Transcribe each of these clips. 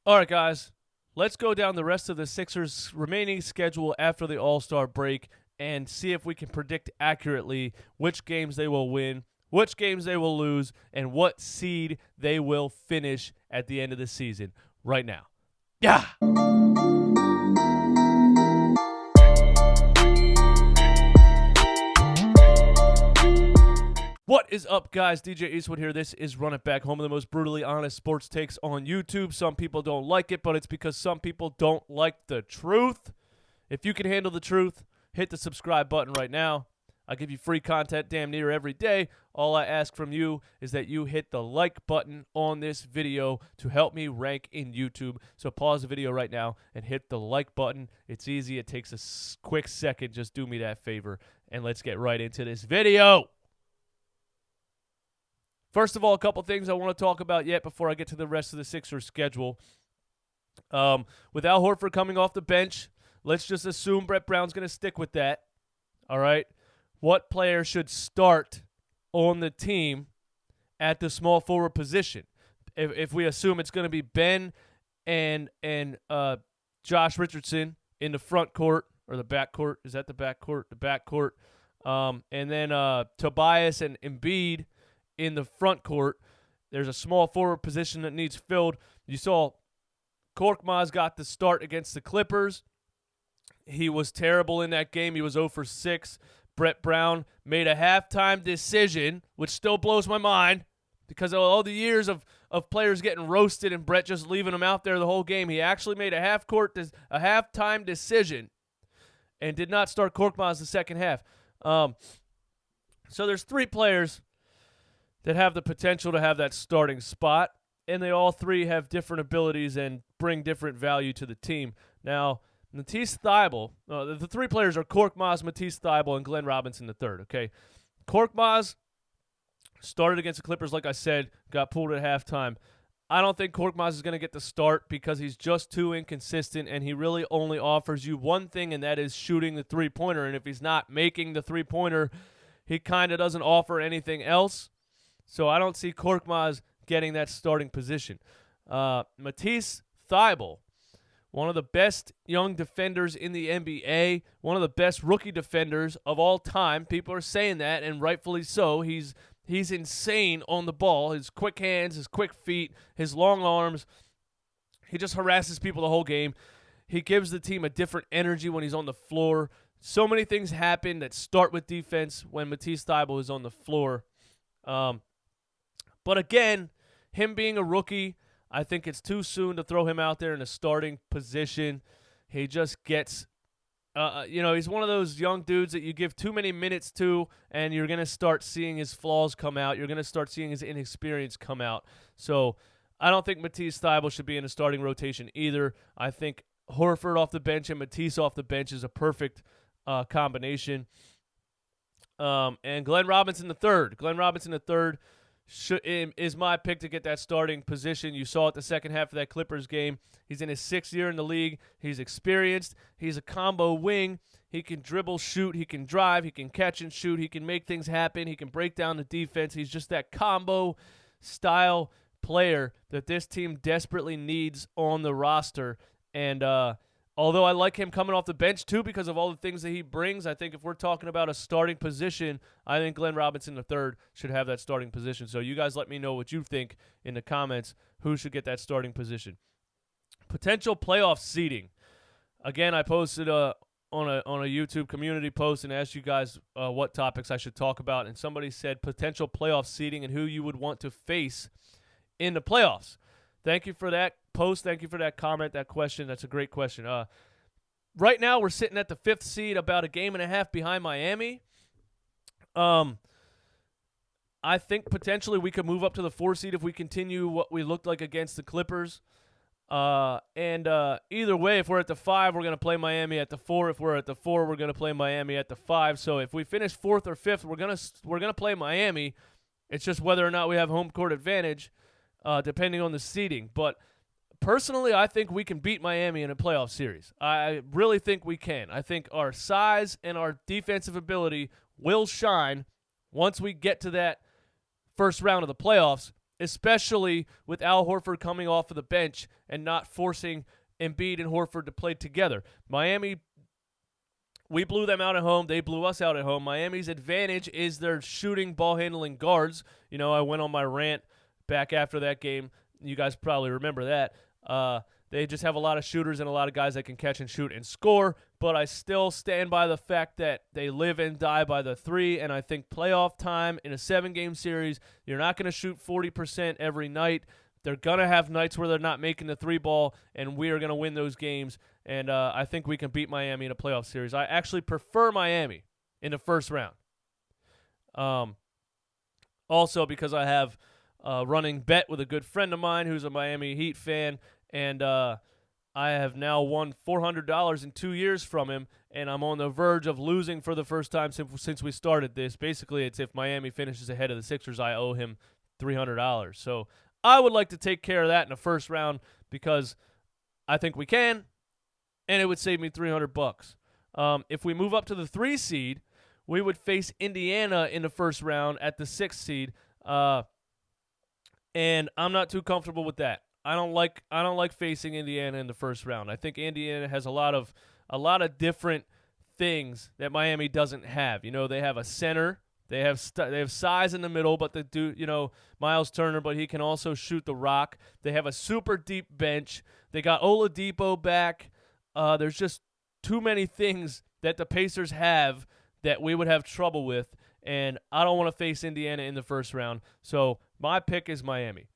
All right, guys, let's go down the rest of the Sixers' remaining schedule after the All-Star break and see if we can predict accurately which games they will win, which games they will lose, and what seed they will finish at the end of the season right now. Yeah! What is up, guys? DJ Eastwood here. This is Run It Back, home of the most brutally honest sports takes on YouTube. Some people don't like it, but it's because some people don't like the truth. If you can handle the truth, hit the subscribe button right now. I give you free content damn near every day. All I ask from you is that you hit the like button on this video to help me rank in YouTube. So pause the video right now and hit the like button. It's easy. It takes a quick second. Just do me that favor, and let's get right into this video. First of all, a couple things I want to talk about yet before I get to the rest of the Sixers schedule. With Al Horford coming off the bench, let's just assume Brett Brown's going to stick with that. All right? What player should start on the team at the small forward position? If we assume it's going to be Ben and Josh Richardson in the front court or the back court. Is that the back court? The back court. And then Tobias and Embiid in the front court. There's a small forward position that needs filled. You saw Korkmaz got the start against the Clippers. He was terrible in that game. He was 0 for 6. Brett Brown made a halftime decision, which still blows my mind because of all the years of players getting roasted and Brett just leaving them out there the whole game. He actually made a halftime decision and did not start Korkmaz the second half. So there's 3 players that have the potential to have that starting spot, and they all 3 have different abilities and bring different value to the team. Now, Matisse Thybulle, the 3 players are Korkmaz, Matisse Thybulle, and Glenn Robinson III, okay? Korkmaz started against the Clippers, like I said, got pulled at halftime. I don't think Korkmaz is going to get the start because he's just too inconsistent, and he really only offers you one thing, and that is shooting the three-pointer. And if he's not making the three-pointer, he kind of doesn't offer anything else. So I don't see Korkmaz getting that starting position. Matisse Thybulle, one of the best young defenders in the NBA, one of the best rookie defenders of all time. People are saying that, and rightfully so. He's insane on the ball. His quick hands, his quick feet, his long arms. He just harasses people the whole game. He gives the team a different energy when he's on the floor. So many things happen that start with defense when Matisse Thybulle is on the floor. But again, him being a rookie, I think it's too soon to throw him out there in a starting position. He just gets, he's one of those young dudes that you give too many minutes to, and you're going to start seeing his flaws come out. You're going to start seeing his inexperience come out. So I don't think Matisse Thybulle should be in a starting rotation either. I think Horford off the bench and Matisse off the bench is a perfect combination. And Glenn Robinson III. Glenn Robinson III is my pick to get that starting position. You saw it the second half of that Clippers game. He's in his 6th year in the league. He's experienced. He's a combo wing. He can dribble, shoot. He can drive. He can catch and shoot. He can make things happen. He can break down the defense. He's just that combo style player that this team desperately needs on the roster. And although I like him coming off the bench too because of all the things that he brings, I think if we're talking about a starting position, I think Glenn Robinson III should have that starting position. So you guys let me know what you think in the comments. Who should get that starting position? Potential playoff seeding. Again, I posted on a YouTube community post and asked you guys what topics I should talk about, and somebody said potential playoff seeding and who you would want to face in the playoffs. Thank you for that post. Thank you for that comment, that question. That's a great question. Right now, we're sitting at the 5th seed, about a game and a half behind Miami. I think potentially we could move up to the 4 seed if we continue what we looked like against the Clippers. And either way, if we're at the 5, we're going to play Miami at the 4. If we're at the 4, we're going to play Miami at the 5. So if we finish 4th or 5th, we're going to play Miami. It's just whether or not we have home court advantage, depending on the seeding. But personally, I think we can beat Miami in a playoff series. I really think we can. I think our size and our defensive ability will shine once we get to that first round of the playoffs, especially with Al Horford coming off of the bench and not forcing Embiid and Horford to play together. Miami, we blew them out at home. They blew us out at home. Miami's advantage is their shooting, ball-handling guards. I went on my rant back after that game. You guys probably remember that. They just have a lot of shooters and a lot of guys that can catch and shoot and score, but I still stand by the fact that they live and die by the three, and I think playoff time in a 7-game series, you're not going to shoot 40% every night. They're going to have nights where they're not making the three ball, and we are going to win those games, and I think we can beat Miami in a playoff series. I actually prefer Miami in the first round. Also because I have a running bet with a good friend of mine who's a Miami Heat fan, and I have now won $400 in 2 years from him, and I'm on the verge of losing for the first time since we started this. Basically, it's if Miami finishes ahead of the Sixers, I owe him $300. So I would like to take care of that in the first round because I think we can, and it would save me $300. If we move up to the 3 seed, we would face Indiana in the first round at the 6th seed, and I'm not too comfortable with that. I don't like facing Indiana in the first round. I think Indiana has a lot of different things that Miami doesn't have. They have a center, they have size in the middle, but they do, Miles Turner, but he can also shoot the rock. They have a super deep bench. They got Oladipo back. There's just too many things that the Pacers have that we would have trouble with, and I don't want to face Indiana in the first round. So my pick is Miami.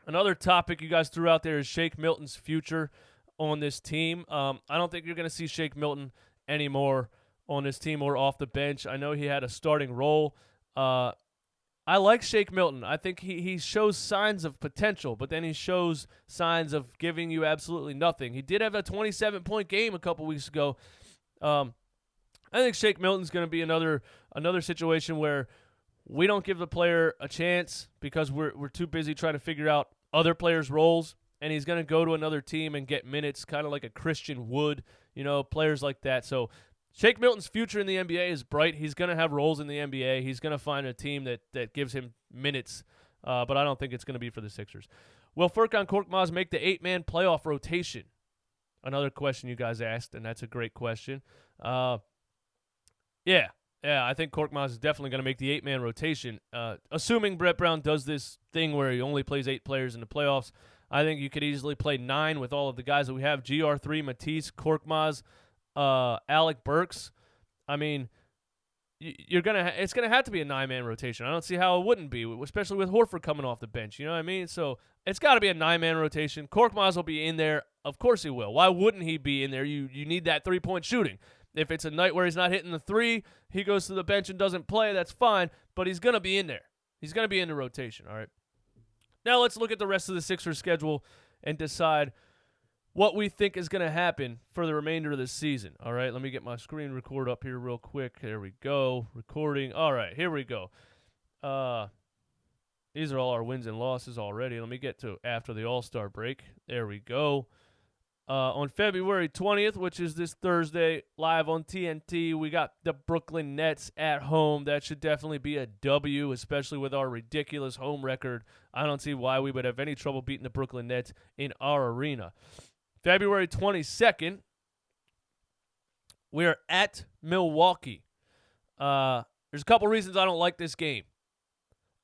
Another topic you guys threw out there is Shake Milton's future on this team. I don't think you're going to see Shake Milton anymore on this team or off the bench. I know he had a starting role. I like Shake Milton. I think he shows signs of potential, but then he shows signs of giving you absolutely nothing. He did have a 27-point game a couple weeks ago. I think Shake Milton's going to be another situation where we don't give the player a chance because we're too busy trying to figure out other players' roles, and he's going to go to another team and get minutes, kind of like a Christian Wood, players like that. So Shake Milton's future in the NBA is bright. He's going to have roles in the NBA. He's going to find a team that gives him minutes, but I don't think it's going to be for the Sixers. Will Furkan Korkmaz make the 8-man playoff rotation? Another question you guys asked, and that's a great question. Yeah, I think Korkmaz is definitely going to make the 8-man rotation. Assuming Brett Brown does this thing where he only plays 8 players in the playoffs, I think you could easily play 9 with all of the guys that we have. GR3, Matisse, Korkmaz, Alec Burks. I mean, it's gonna have to be a 9-man rotation. I don't see how it wouldn't be, especially with Horford coming off the bench. You know what I mean? So it's got to be a 9-man rotation. Korkmaz will be in there. Of course he will. Why wouldn't he be in there? You need that 3-point shooting. If it's a night where he's not hitting the 3, he goes to the bench and doesn't play, that's fine, but he's going to be in there. He's going to be in the rotation, all right? Now let's look at the rest of the Sixers schedule and decide what we think is going to happen for the remainder of the season, all right? Let me get my screen record up here real quick. There we go. Recording. All right, here we go. These are all our wins and losses already. Let me get to after the All-Star break. There we go. On February 20th, which is this Thursday, live on TNT, we got the Brooklyn Nets at home. That should definitely be a W, especially with our ridiculous home record. I don't see why we would have any trouble beating the Brooklyn Nets in our arena. February 22nd, we are at Milwaukee. There's a couple reasons I don't like this game.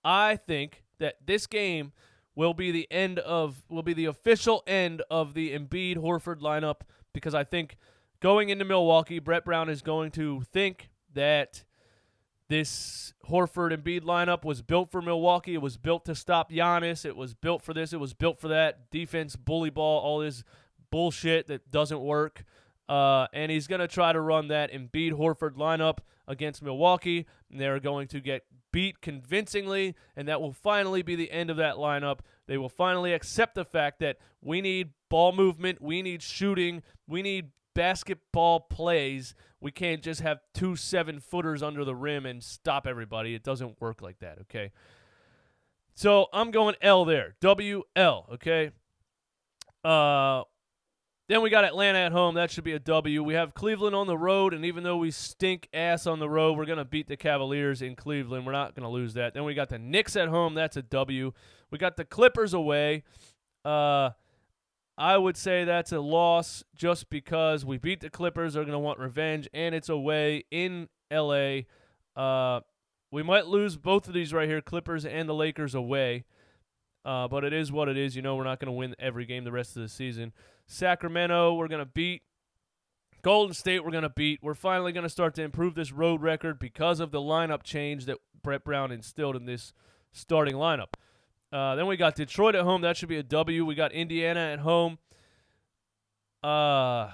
I think that this game will be the official end of the Embiid Horford lineup, because I think going into Milwaukee, Brett Brown is going to think that this Horford Embiid lineup was built for Milwaukee. It was built to stop Giannis. It was built for this. It was built for that. Defense, bully ball, all this bullshit that doesn't work. And he's going to try to run that Embiid Horford lineup against Milwaukee, and they're going to get beat convincingly, and that will finally be the end of that lineup. They will finally accept the fact that we need ball movement, we need shooting, we need basketball plays. We can't just have 2 7-footers under the rim and stop everybody. It doesn't work like that, okay? So I'm going L there. WL, okay? Then we got Atlanta at home. That should be a W. We have Cleveland on the road, and even though we stink ass on the road, we're going to beat the Cavaliers in Cleveland. We're not going to lose that. Then we got the Knicks at home. That's a W. We got the Clippers away. I would say that's a loss just because we beat the Clippers. They're going to want revenge, and it's away in L.A. We might lose both of these right here, Clippers and the Lakers away. But it is what it is. You know, we're not going to win every game the rest of the season. Sacramento, we're going to beat. Golden State, we're going to beat. We're finally going to start to improve this road record because of the lineup change that Brett Brown instilled in this starting lineup. Then we got Detroit at home. That should be a W. We got Indiana at home. That's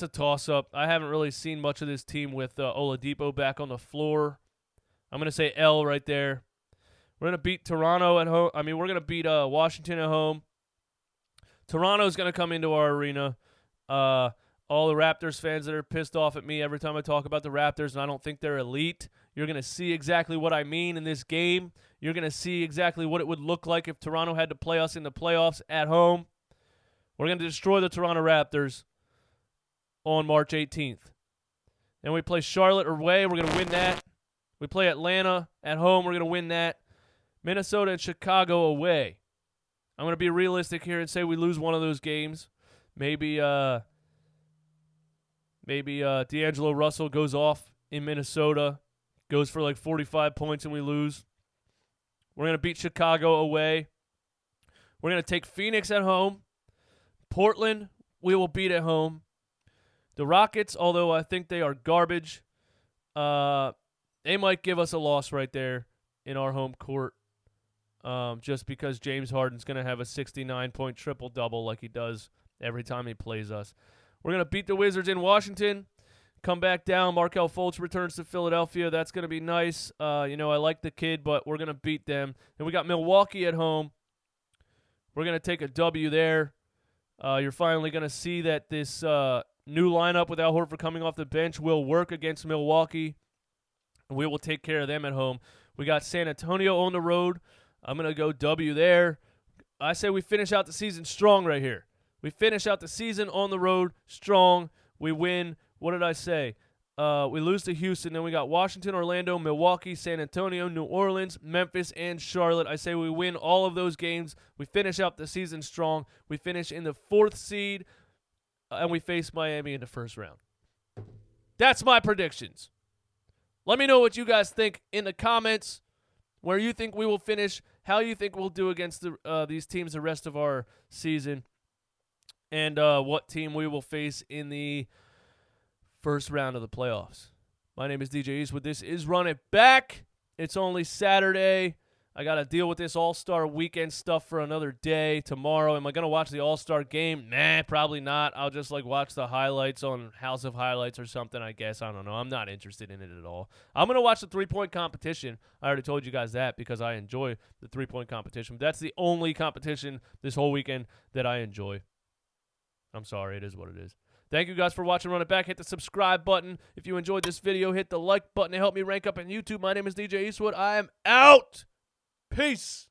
a toss-up. I haven't really seen much of this team with Oladipo back on the floor. I'm going to say L right there. We're going to beat Toronto at home. We're going to beat Washington at home. Toronto's going to come into our arena. All the Raptors fans that are pissed off at me every time I talk about the Raptors, and I don't think they're elite, you're going to see exactly what I mean in this game. You're going to see exactly what it would look like if Toronto had to play us in the playoffs at home. We're going to destroy the Toronto Raptors on March 18th. Then we play Charlotte away. We're going to win that. We play Atlanta at home. We're going to win that. Minnesota and Chicago away. I'm going to be realistic here and say we lose one of those games. Maybe D'Angelo Russell goes off in Minnesota, goes for like 45 points, and we lose. We're going to beat Chicago away. We're going to take Phoenix at home. Portland, we will beat at home. The Rockets, although I think they are garbage, they might give us a loss right there in our home court. Just because James Harden's going to have a 69-point triple-double like he does every time he plays us. We're going to beat the Wizards in Washington, come back down. Markelle Fultz returns to Philadelphia. That's going to be nice. I like the kid, but we're going to beat them. And we got Milwaukee at home. We're going to take a W there. You're finally going to see that this new lineup with Al Horford coming off the bench will work against Milwaukee. We will take care of them at home. We got San Antonio on the road. I'm going to go W there. I say we finish out the season strong right here. We finish out the season on the road strong. We win. What did I say? We lose to Houston. Then we got Washington, Orlando, Milwaukee, San Antonio, New Orleans, Memphis, and Charlotte. I say we win all of those games. We finish out the season strong. We finish in the 4th seed, and we face Miami in the first round. That's my predictions. Let me know what you guys think in the comments, where you think we will finish, how you think we'll do against these teams the rest of our season, and what team we will face in the first round of the playoffs. My name is DJ Eastwood. This is Run It Back. It's only Saturday. I got to deal with this All-Star weekend stuff for another day tomorrow. Am I going to watch the All-Star game? Nah, probably not. I'll just watch the highlights on House of Highlights or something, I guess. I don't know. I'm not interested in it at all. I'm going to watch the three-point competition. I already told you guys that because I enjoy the three-point competition. That's the only competition this whole weekend that I enjoy. I'm sorry. It is what it is. Thank you guys for watching Run It Back. Hit the subscribe button. If you enjoyed this video, hit the like button to help me rank up on YouTube. My name is DJ Eastwood. I am out. Peace.